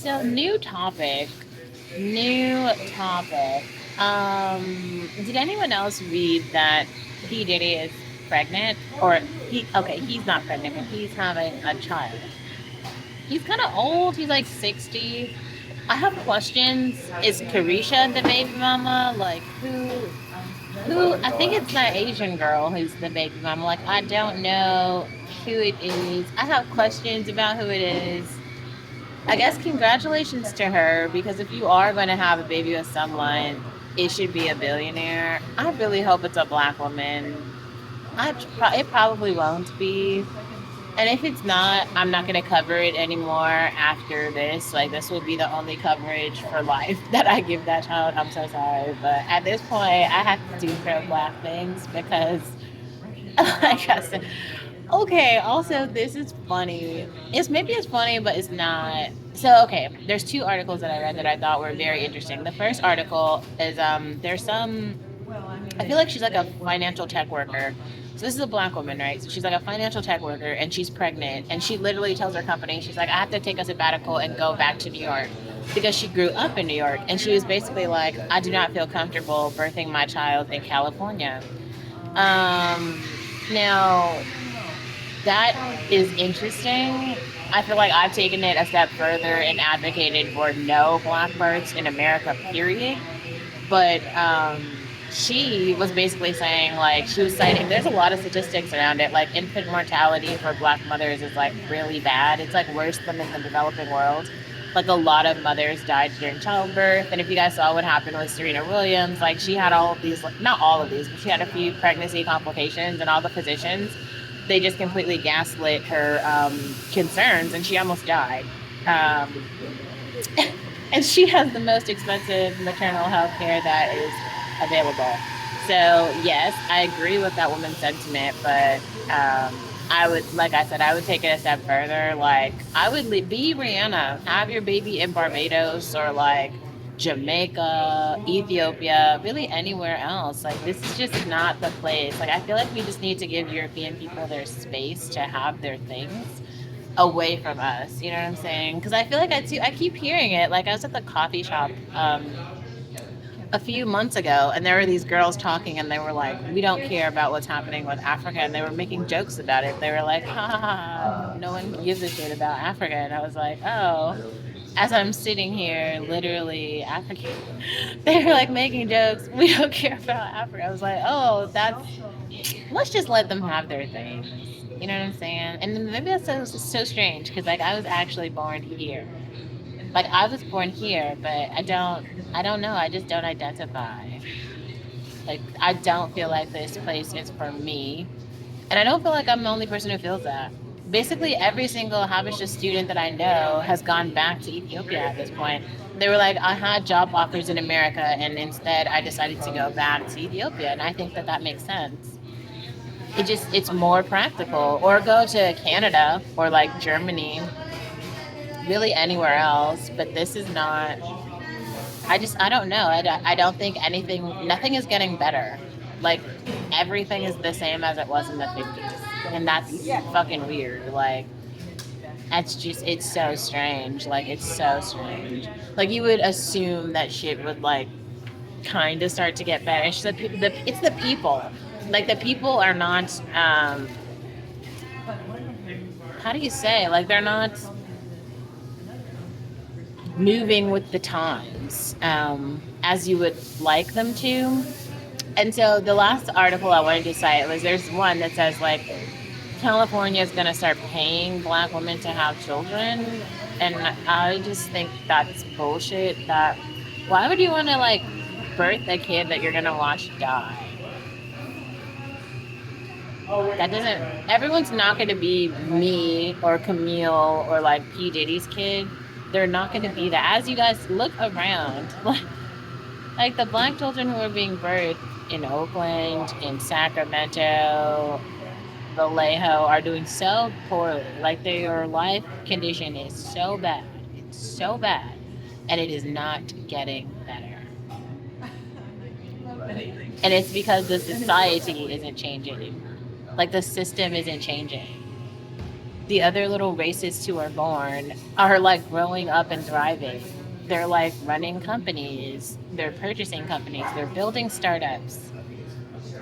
So new topic. New topic. Did anyone else read that P. Diddy is pregnant? Or he's not pregnant, but he's having a child. He's kind of old. He's like 60. I have questions. Is Carisha the baby mama? Like who I think it's that Asian girl who's the baby mama. Like I don't know who it is. I have questions about who it is. I guess congratulations to her because if you are going to have a baby with someone, it should be a billionaire. I really hope it's a black woman. It probably won't be. And if it's not, I'm not going to cover it anymore after this. Like, this will be the only coverage for life that I give that child. I'm so sorry. But at this point, I have to do pro black things because, like I said, okay, also this is funny. It's funny, but it's not. So okay, there's two articles that I read that I thought were very interesting. The first article is there's some I feel like she's like a financial tech worker. So this is a black woman, right? So she's like a financial tech worker and she's pregnant and she literally tells her company, she's like, I have to take a sabbatical and go back to New York because she grew up in New York and she was basically like, I do not feel comfortable birthing my child in California. Now that is interesting. I feel like I've taken it a step further and advocated for no black births in America, period. But she was basically saying, like, she was citing, there's a lot of statistics around it. Like, infant mortality for black mothers is, like, really bad. It's, like, worse than in the developing world. Like, a lot of mothers died during childbirth. And if you guys saw what happened with Serena Williams, like, she had all of these, like, not all of these, but she had a few pregnancy complications, and all the physicians, they just completely gaslit her concerns, and she almost died. Um, and she has the most expensive maternal health care that is available. So yes, I agree with that woman's sentiment, but I would, like I said, I would take it a step further. Like I would be Rihanna, have your baby in Barbados or like Jamaica, Ethiopia, really anywhere else. Like this is just not the place. Like I feel like we just need to give European people their space to have their things away from us. You know what I'm saying? Because I feel like I keep hearing it. Like I was at the coffee shop a few months ago, and there were these girls talking, and they were like, "We don't care about what's happening with Africa," and they were making jokes about it. They were like, "Ha ha ha! No one gives a shit about Africa," and I was like, "Oh." As I'm sitting here, literally African, they were like making jokes. We don't care about Africa. I was like, "Oh, that's let's just let them have their things." You know what I'm saying? And maybe that's so strange because like I was actually born here. Like I was born here, but I don't know. I just don't identify. Like I don't feel like this place is for me. And I don't feel like I'm the only person who feels that. Basically every single Habesha student that I know has gone back to Ethiopia at this point. They were like, I had job offers in America and instead I decided to go back to Ethiopia. And I think that that makes sense. It's more practical. Or go to Canada or like Germany, really anywhere else. But this is not I don't know. I don't think nothing is getting better. Like, everything is the same as it was in the 50s. And that's fucking weird. Like, it's so strange. Like, it's so strange. Like, you would assume that shit would, like, kind of start to get better. It's it's the people. Like, the people are not, how do you say? Like, they're not moving with the times as you would like them to. And so the last article I wanted to cite was there's one that says like California is going to start paying black women to have children, and I just think that's bullshit. That why would you want to like birth a kid that you're going to watch die? That doesn't. Everyone's not going to be me or Camille or like P Diddy's kid. They're not going to be that. As you guys look around, like the black children who are being birthed in Oakland, in Sacramento, Vallejo are doing so poorly. Like their life condition is so bad. It's so bad. And it is not getting better. And it's because the society isn't changing. Like the system isn't changing. the other little racists who are born are like growing up and thriving. They're like running companies, they're purchasing companies, they're building startups.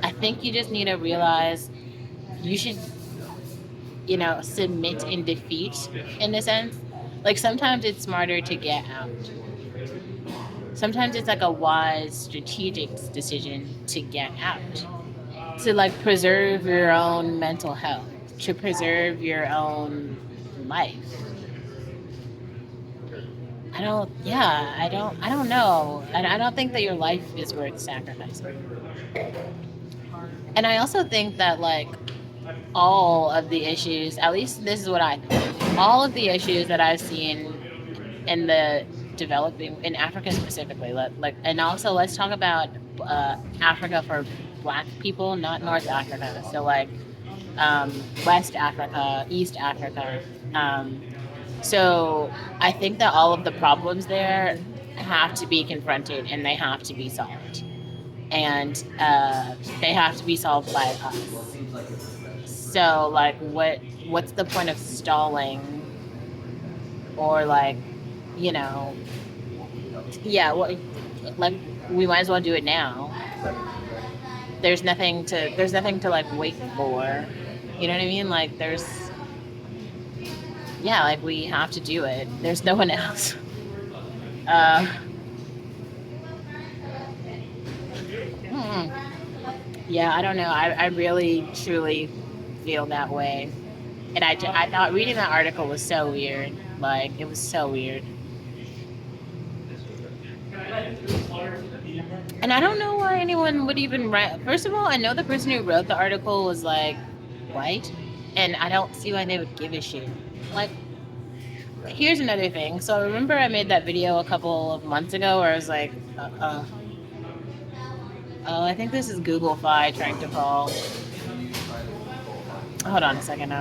I think you just need to realize you should, submit in defeat in a sense. Like sometimes it's smarter to get out. Sometimes it's like a wise strategic decision to get out. To like preserve your own mental health, to preserve your own life. I don't know. And I don't think that your life is worth sacrificing. And I also think that like all of the issues, at least this is what I think, all of the issues that I've seen in the developing in Africa specifically, and also let's talk about Africa for Black people, not North Africa. So like West Africa, East Africa. Um, so I think that all of the problems there have to be confronted and they have to be solved. And they have to be solved by us. So like what's the point of stalling or like, you know, yeah, what like we might as well do it now. There's nothing to like wait for. You know what I mean? Like like we have to do it. There's no one else. Uh, hmm. Yeah, I don't know. I really truly feel that way. And I thought reading that article was so weird. Like it was so weird. And I don't know why anyone would even write. First of all, I know the person who wrote the article was like white, and I don't see why they would give a shit. Like, here's another thing. So I remember I made that video a couple of months ago where I was like, oh, I think this is Google Fi trying to call. Hold on a second.